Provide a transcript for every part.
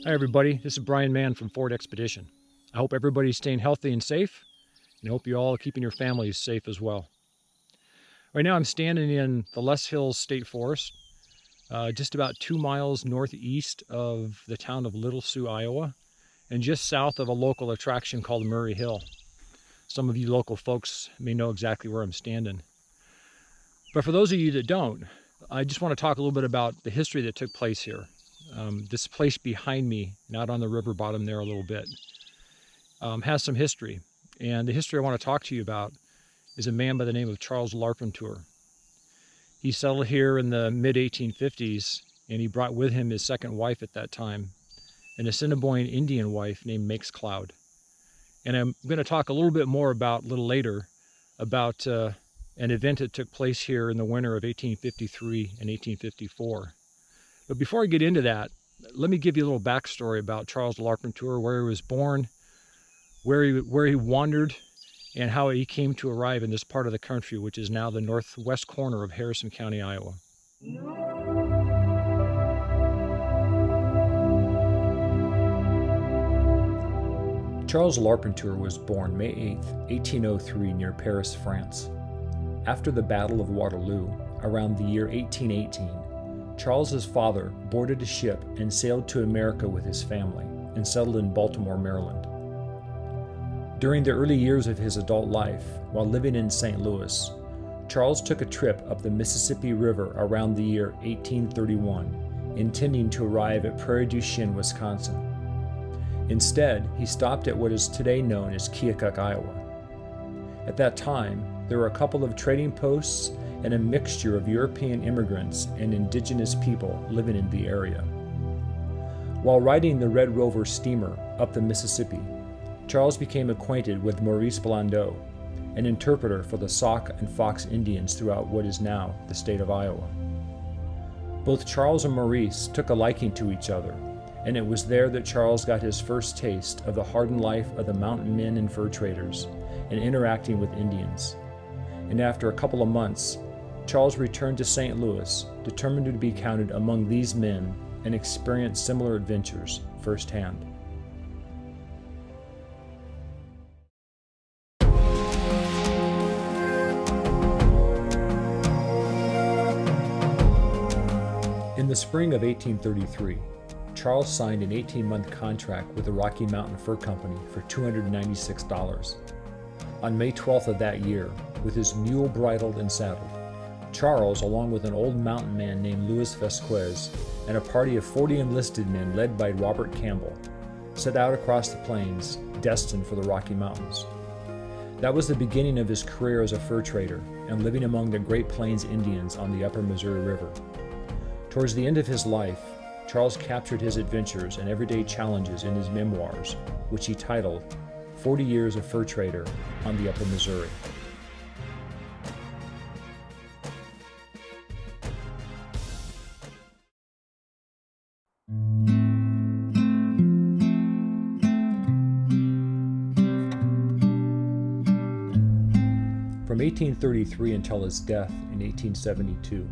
Hi everybody, this is Brian Mann from Ford Expedition. I hope everybody's staying healthy and safe, and I hope you all are keeping your families safe as well. Right now I'm standing in the Loess Hills State Forest, just about 2 miles northeast of the town of Little Sioux, Iowa, and just south of a local attraction called Murray Hill. Some of you local folks may know exactly where I'm standing. But for those of you that don't, I just want to talk a little bit about the history that took place here. This place behind me, not on the river bottom there a little bit, has some history. And the history I want to talk to you about is a man by the name of Charles Larpenteur. He settled here in the mid-1850s, and he brought with him his second wife at that time, an Assiniboine Indian wife named Makes Cloud. And I'm going to talk a little bit more about, a little later, about an event that took place here in the winter of 1853 and 1854. But before I get into that, let me give you a little backstory about Charles Larpenteur, where he was born, where he wandered, and how he came to arrive in this part of the country, which is now the northwest corner of Harrison County, Iowa. Charles Larpenteur was born May 8, 1803, near Paris, France. After the Battle of Waterloo, around the year 1818, Charles's father boarded a ship and sailed to America with his family and settled in Baltimore, Maryland. During the early years of his adult life, while living in St. Louis, Charles took a trip up the Mississippi River around the year 1831, intending to arrive at Prairie du Chien, Wisconsin. Instead, he stopped at what is today known as Keokuk, Iowa. At that time, there were a couple of trading posts and a mixture of European immigrants and indigenous people living in the area. While riding the Red Rover steamer up the Mississippi, Charles became acquainted with Maurice Blondeau, an interpreter for the Sauk and Fox Indians throughout what is now the state of Iowa. Both Charles and Maurice took a liking to each other, and it was there that Charles got his first taste of the hardened life of the mountain men and fur traders and interacting with Indians. And after a couple of months, Charles returned to St. Louis, determined to be counted among these men and experience similar adventures firsthand. In the spring of 1833, Charles signed an 18-month contract with the Rocky Mountain Fur Company for $296. On May 12th of that year, with his mule bridled and saddled, Charles, along with an old mountain man named Louis Vasquez and a party of 40 enlisted men led by Robert Campbell, set out across the plains, destined for the Rocky Mountains. That was the beginning of his career as a fur trader and living among the Great Plains Indians on the upper Missouri River. Towards the end of his life, Charles captured his adventures and everyday challenges in his memoirs, which he titled 40 Years of Fur Trader on the Upper Missouri. From 1833 until his death in 1872,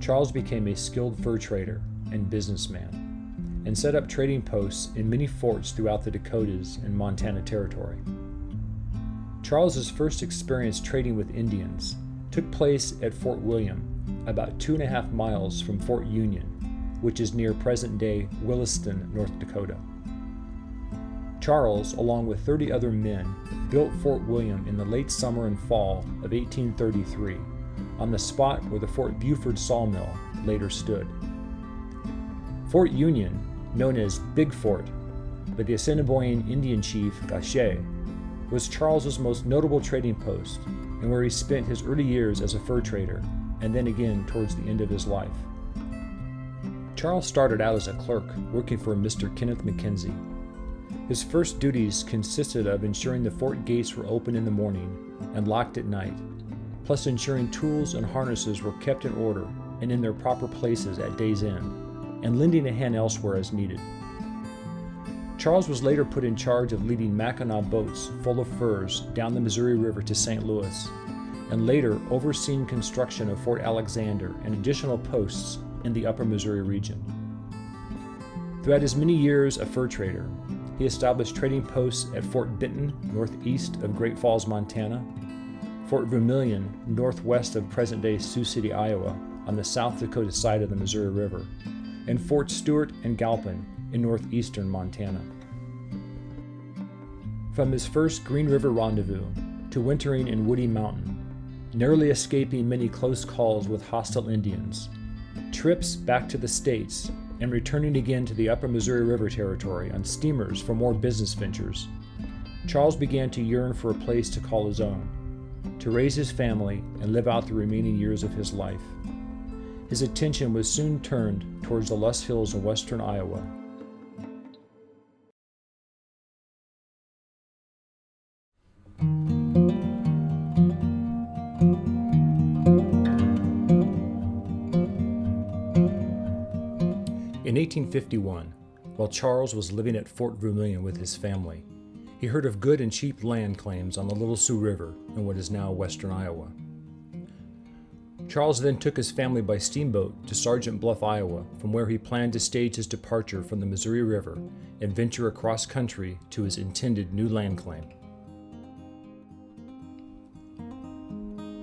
Charles became a skilled fur trader and businessman, and set up trading posts in many forts throughout the Dakotas and Montana Territory. Charles's first experience trading with Indians took place at Fort William, about 2.5 miles from Fort Union, which is near present-day Williston, North Dakota. Charles, along with 30 other men, built Fort William in the late summer and fall of 1833, on the spot where the Fort Buford sawmill later stood. Fort Union, known as Big Fort by the Assiniboine Indian chief Gaucher, was Charles's most notable trading post and where he spent his early years as a fur trader, and then again towards the end of his life. Charles started out as a clerk working for Mr. Kenneth McKenzie. His first duties consisted of ensuring the fort gates were open in the morning and locked at night, plus ensuring tools and harnesses were kept in order and in their proper places at day's end, and lending a hand elsewhere as needed. Charles was later put in charge of leading Mackinaw boats full of furs down the Missouri River to St. Louis, and later overseeing construction of Fort Alexander and additional posts in the upper Missouri region. Throughout his many years a fur trader, he established trading posts at Fort Benton, northeast of Great Falls, Montana, Fort Vermilion, northwest of present-day Sioux City, Iowa, on the South Dakota side of the Missouri River, and Fort Stewart and Galpin in northeastern Montana. From his first Green River rendezvous to wintering in Woody Mountain, narrowly escaping many close calls with hostile Indians, trips back to the States, and returning again to the upper Missouri River territory on steamers for more business ventures, Charles began to yearn for a place to call his own, to raise his family and live out the remaining years of his life. His attention was soon turned towards the Loess Hills in western Iowa. In 1851, while Charles was living at Fort Vermilion with his family, he heard of good and cheap land claims on the Little Sioux River in what is now western Iowa. Charles then took his family by steamboat to Sergeant Bluff, Iowa, from where he planned to stage his departure from the Missouri River and venture across country to his intended new land claim.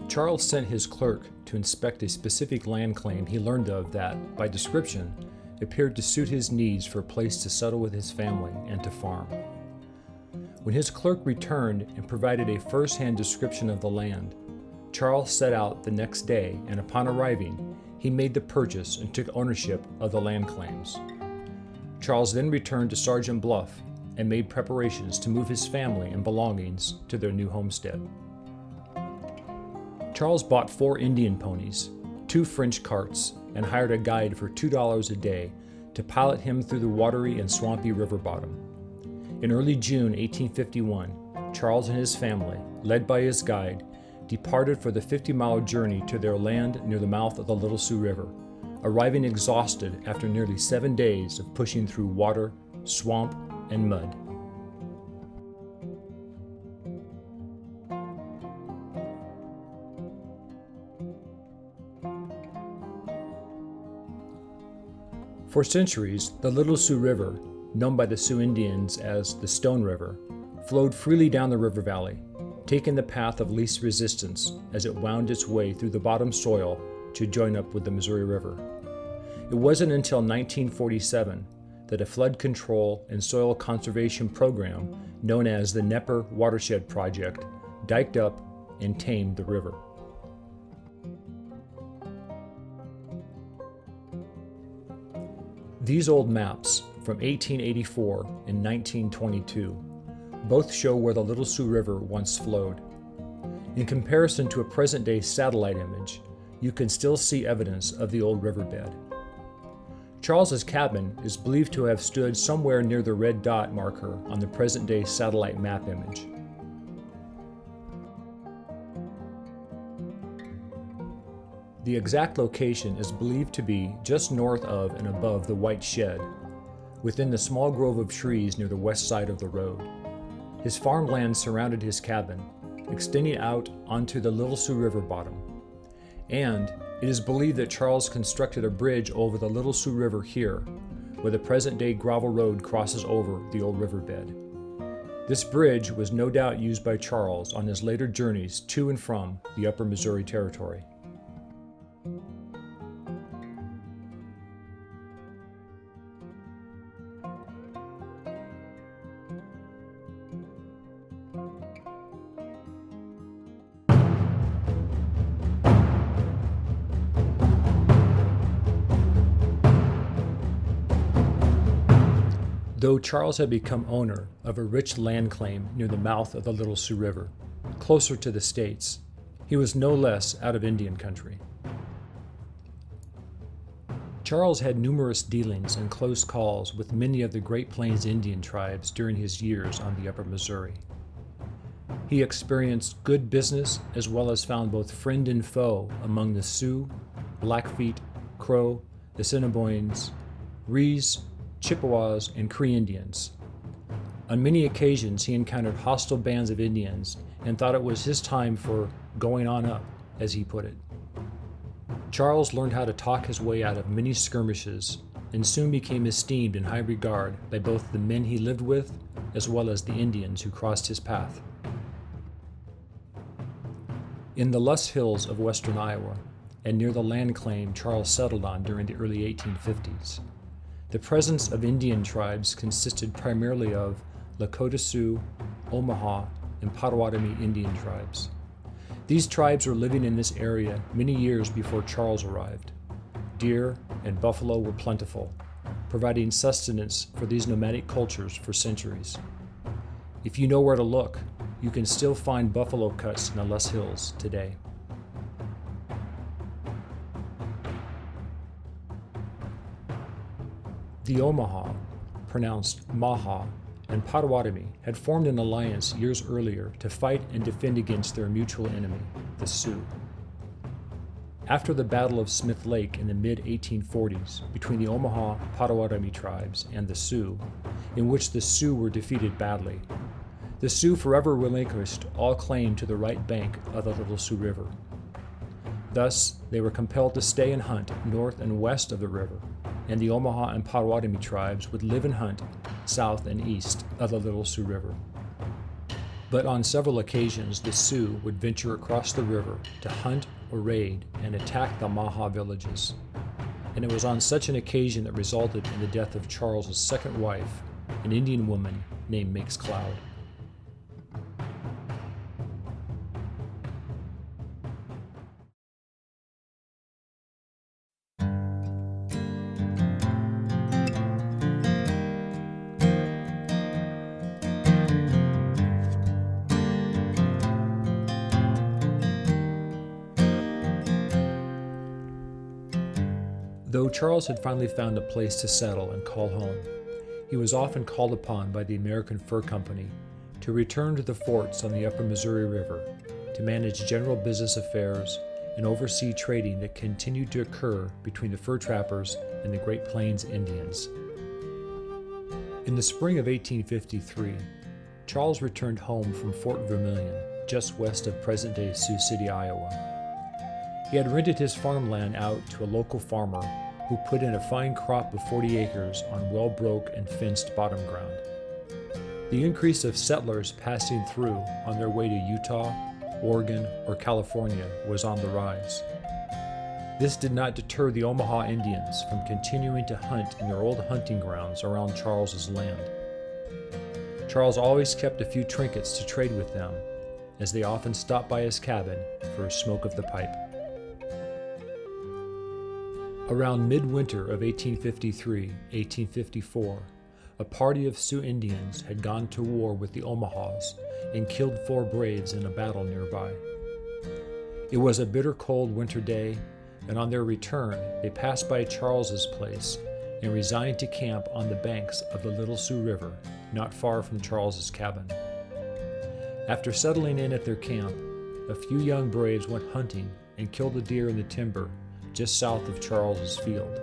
Charles sent his clerk to inspect a specific land claim he learned of that, by description, appeared to suit his needs for a place to settle with his family and to farm. When his clerk returned and provided a first-hand description of the land, Charles set out the next day, and upon arriving, he made the purchase and took ownership of the land claims. Charles then returned to Sergeant Bluff and made preparations to move his family and belongings to their new homestead. Charles bought 4 Indian ponies, 2 French carts, and hired a guide for $2 a day to pilot him through the watery and swampy river bottom. In early June 1851, Charles and his family, led by his guide, departed for the 50-mile journey to their land near the mouth of the Little Sioux River, arriving exhausted after nearly 7 days of pushing through water, swamp, and mud. For centuries, the Little Sioux River, known by the Sioux Indians as the Stone River, flowed freely down the river valley, taking the path of least resistance as it wound its way through the bottom soil to join up with the Missouri River. It wasn't until 1947 that a flood control and soil conservation program known as the Nepper Watershed Project diked up and tamed the river. These old maps from 1884 and 1922 both show where the Little Sioux River once flowed. In comparison to a present-day satellite image, you can still see evidence of the old riverbed. Charles's cabin is believed to have stood somewhere near the red dot marker on the present-day satellite map image. The exact location is believed to be just north of and above the White Shed, within the small grove of trees near the west side of the road. His farmland surrounded his cabin, extending out onto the Little Sioux River bottom. And it is believed that Charles constructed a bridge over the Little Sioux River here, where the present-day gravel road crosses over the old riverbed. This bridge was no doubt used by Charles on his later journeys to and from the upper Missouri Territory. Though Charles had become owner of a rich land claim near the mouth of the Little Sioux River, closer to the States, he was no less out of Indian country. Charles had numerous dealings and close calls with many of the Great Plains Indian tribes during his years on the upper Missouri. He experienced good business as well as found both friend and foe among the Sioux, Blackfeet, Crow, Assiniboines, Rees, Chippewas, and Cree Indians. On many occasions, he encountered hostile bands of Indians and thought it was his time for going on up, as he put it. Charles learned how to talk his way out of many skirmishes and soon became esteemed in high regard by both the men he lived with as well as the Indians who crossed his path. In the Loess Hills of western Iowa, and near the land claim Charles settled on during the early 1850s, the presence of Indian tribes consisted primarily of Little Sioux, Omaha, and Potawatomi Indian tribes. These tribes were living in this area many years before Charles arrived. Deer and buffalo were plentiful, providing sustenance for these nomadic cultures for centuries. If you know where to look, you can still find buffalo cuts in the Loess Hills today. The Omaha, pronounced Maha, and Potawatomi had formed an alliance years earlier to fight and defend against their mutual enemy, the Sioux. After the Battle of Smith Lake in the mid-1840s between the Omaha Potawatomi tribes and the Sioux, in which the Sioux were defeated badly, the Sioux forever relinquished all claim to the right bank of the Little Sioux River. Thus, they were compelled to stay and hunt north and west of the river, and the Omaha and Potawatomi tribes would live and hunt south and east of the Little Sioux River. But on several occasions, the Sioux would venture across the river to hunt or raid and attack the Maha villages. And it was on such an occasion that resulted in the death of Charles's second wife, an Indian woman named Makes Cloud. Though Charles had finally found a place to settle and call home, he was often called upon by the American Fur Company to return to the forts on the upper Missouri River to manage general business affairs and oversee trading that continued to occur between the fur trappers and the Great Plains Indians. In the spring of 1853, Charles returned home from Fort Vermilion, just west of present-day Sioux City, Iowa. He had rented his farmland out to a local farmer who put in a fine crop of 40 acres on well-broke and fenced bottom ground. The increase of settlers passing through on their way to Utah, Oregon, or California was on the rise. This did not deter the Omaha Indians from continuing to hunt in their old hunting grounds around Charles's land. Charles always kept a few trinkets to trade with them, as they often stopped by his cabin for a smoke of the pipe. Around midwinter of 1853-1854, a party of Sioux Indians had gone to war with the Omahas and killed 4 braves in a battle nearby. It was a bitter cold winter day, and on their return, they passed by Charles's place and resigned to camp on the banks of the Little Sioux River, not far from Charles's cabin. After settling in at their camp, a few young braves went hunting and killed a deer in the timber just south of Charles's field.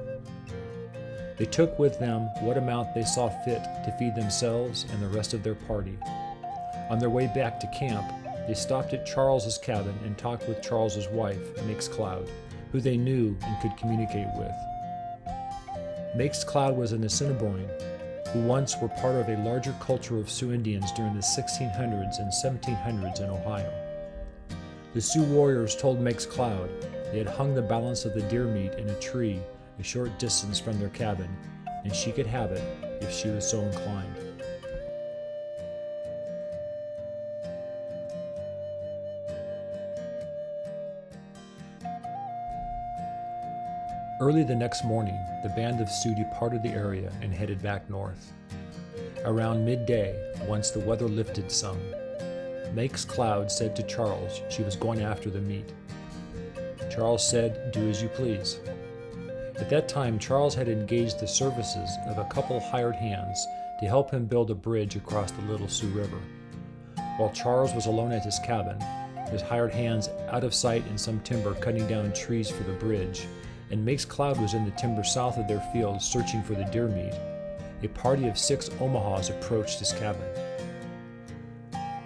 They took with them what amount they saw fit to feed themselves and the rest of their party. On their way back to camp, they stopped at Charles's cabin and talked with Charles's wife, Makes Cloud, who they knew and could communicate with. Makes Cloud was an Assiniboine who once were part of a larger culture of Sioux Indians during the 1600s and 1700s in Ohio. The Sioux warriors told Makes Cloud they had hung the balance of the deer meat in a tree a short distance from their cabin, and she could have it if she was so inclined. Early the next morning, the band of Sioux departed the area and headed back north. Around midday, once the weather lifted some, Makes Cloud said to Charles she was going after the meat. Charles said, "Do as you please." At that time, Charles had engaged the services of a couple hired hands to help him build a bridge across the Little Sioux River. While Charles was alone at his cabin, his hired hands out of sight in some timber cutting down trees for the bridge, and Makes Cloud was in the timber south of their fields searching for the deer meat, a party of 6 Omahas approached his cabin.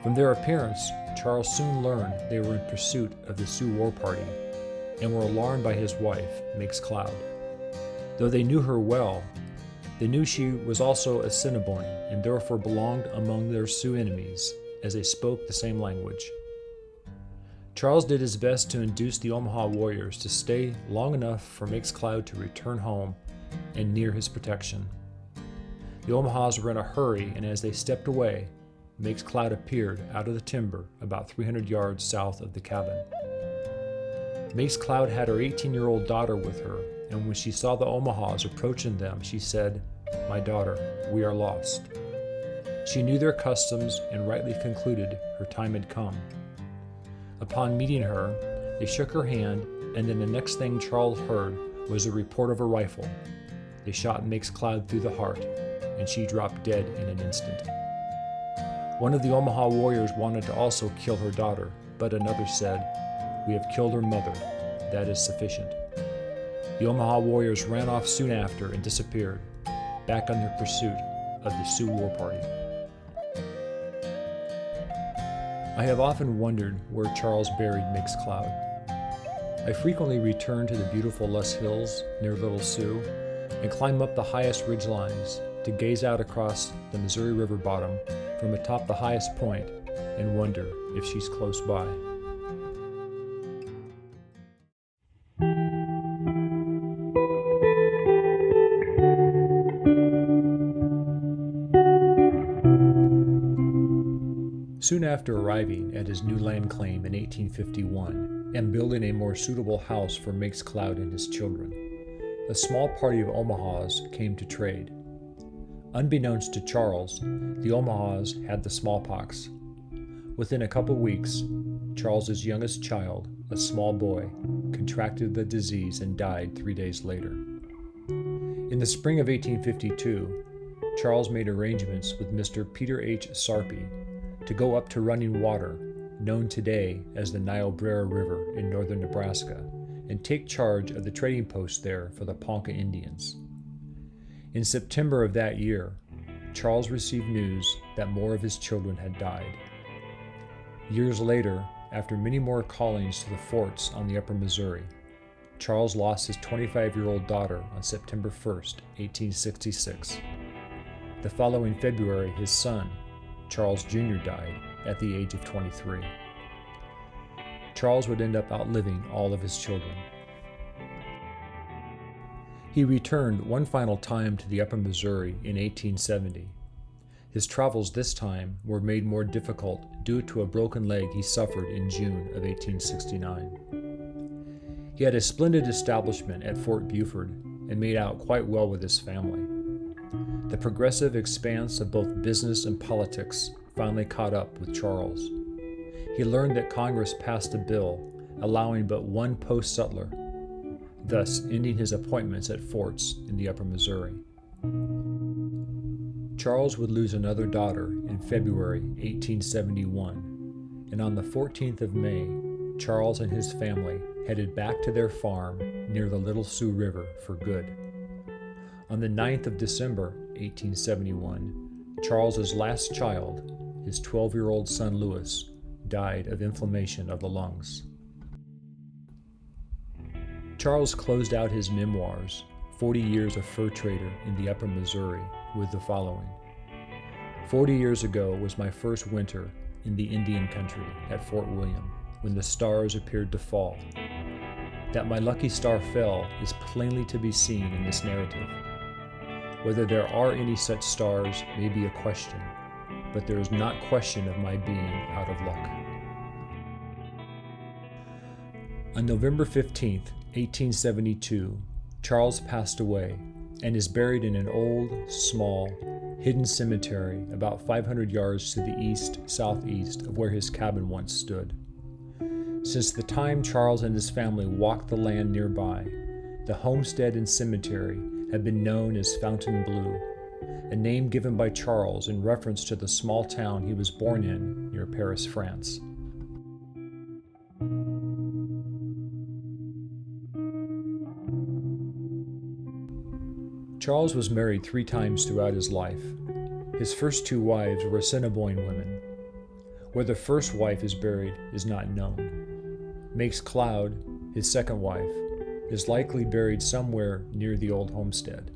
From their appearance, Charles soon learned they were in pursuit of the Sioux war party, and were alarmed by his wife, Makes Cloud. Though they knew her well, they knew she was also a Assiniboine and therefore belonged among their Sioux enemies, as they spoke the same language. Charles did his best to induce the Omaha warriors to stay long enough for Mixcloud to return home and near his protection. The Omahas were in a hurry, and as they stepped away, Mixcloud appeared out of the timber about 300 yards south of the cabin. Mixcloud had her 18-year-old daughter with her, and when she saw the Omahas approaching them, she said, "My daughter, we are lost." She knew their customs and rightly concluded her time had come. Upon meeting her, they shook her hand, and then the next thing Charles heard was the report of a rifle. They shot Mixcloud through the heart, and she dropped dead in an instant. One of the Omaha warriors wanted to also kill her daughter, but another said, "We have killed her mother. That is sufficient." The Omaha warriors ran off soon after and disappeared, back on their pursuit of the Sioux war party. I have often wondered where Charles buried Mixcloud. I frequently return to the beautiful Loess Hills near Little Sioux and climb up the highest ridge lines to gaze out across the Missouri River bottom from atop the highest point and wonder if she's close by. Soon after arriving at his new land claim in 1851 and building a more suitable house for Mixcloud and his children, a small party of Omahas came to trade. Unbeknownst to Charles, the Omahas had the smallpox. Within a couple weeks, Charles's youngest child, a small boy, contracted the disease and died 3 days later. In the spring of 1852, Charles made arrangements with Mr. Peter H. Sarpy to go up to Running Water, known today as the Niobrara River in northern Nebraska, and take charge of the trading post there for the Ponca Indians. In September of that year, Charles received news that more of his children had died. Years later, after many more callings to the forts on the upper Missouri, Charles lost his 25-year-old daughter on September 1st, 1866. The following February, his son, Charles Jr., died at the age of 23. Charles would end up outliving all of his children. He returned one final time to the upper Missouri in 1870. His travels this time were made more difficult due to a broken leg he suffered in June of 1869. He had a splendid establishment at Fort Buford and made out quite well with his family. The progressive expanse of both business and politics finally caught up with Charles. He learned that Congress passed a bill allowing but one post sutler, thus ending his appointments at forts in the upper Missouri. Charles would lose another daughter in February 1871, and on the 14th of May, Charles and his family headed back to their farm near the Little Sioux River for good. On the 9th of December 1871, Charles's last child, his 12-year-old son Loess, died of inflammation of the lungs. Charles closed out his memoirs, 40 Years a Fur Trader in the Upper Missouri, with the following. 40 years ago was my first winter in the Indian country at Fort William, when the stars appeared to fall. That my lucky star fell is plainly to be seen in this narrative. Whether there are any such stars may be a question, but there is not question of my being out of luck. On November 15th, 1872, Charles passed away and is buried in an old, small, hidden cemetery about 500 yards to the east-southeast of where his cabin once stood. Since the time Charles and his family walked the land nearby, the homestead and cemetery have been known as Fontainebleau, a name given by Charles in reference to the small town he was born in near Paris, France. Charles was married 3 times throughout his life. His first 2 wives were Assiniboine women. Where the first wife is buried is not known. Mixcloud, his second wife, is likely buried somewhere near the old homestead.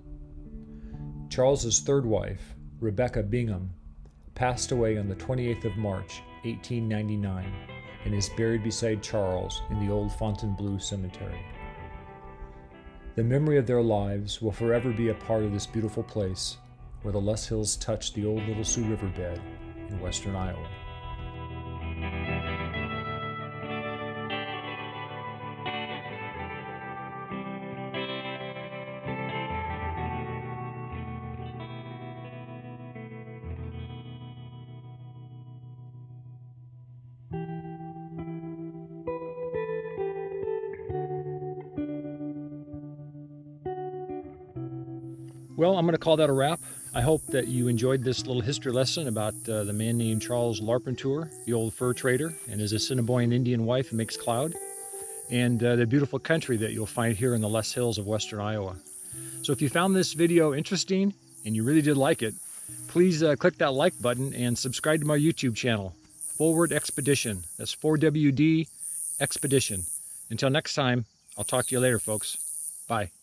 Charles's third wife, Rebecca Bingham, passed away on the 28th of March, 1899, and is buried beside Charles in the old Fontainebleau Cemetery. The memory of their lives will forever be a part of this beautiful place where the Loess Hills touch the old Little Sioux riverbed in western Iowa. Well, I'm going to call that a wrap. I hope that you enjoyed this little history lesson about the man named Charles Larpenteur, the old fur trader, and his Assiniboine Indian wife, Mix Cloud, and the beautiful country that you'll find here in the Loess Hills of western Iowa. So if you found this video interesting and you really did like it, please click that like button and subscribe to my YouTube channel, Forward Expedition. That's 4WD Expedition. Until next time, I'll talk to you later, folks. Bye.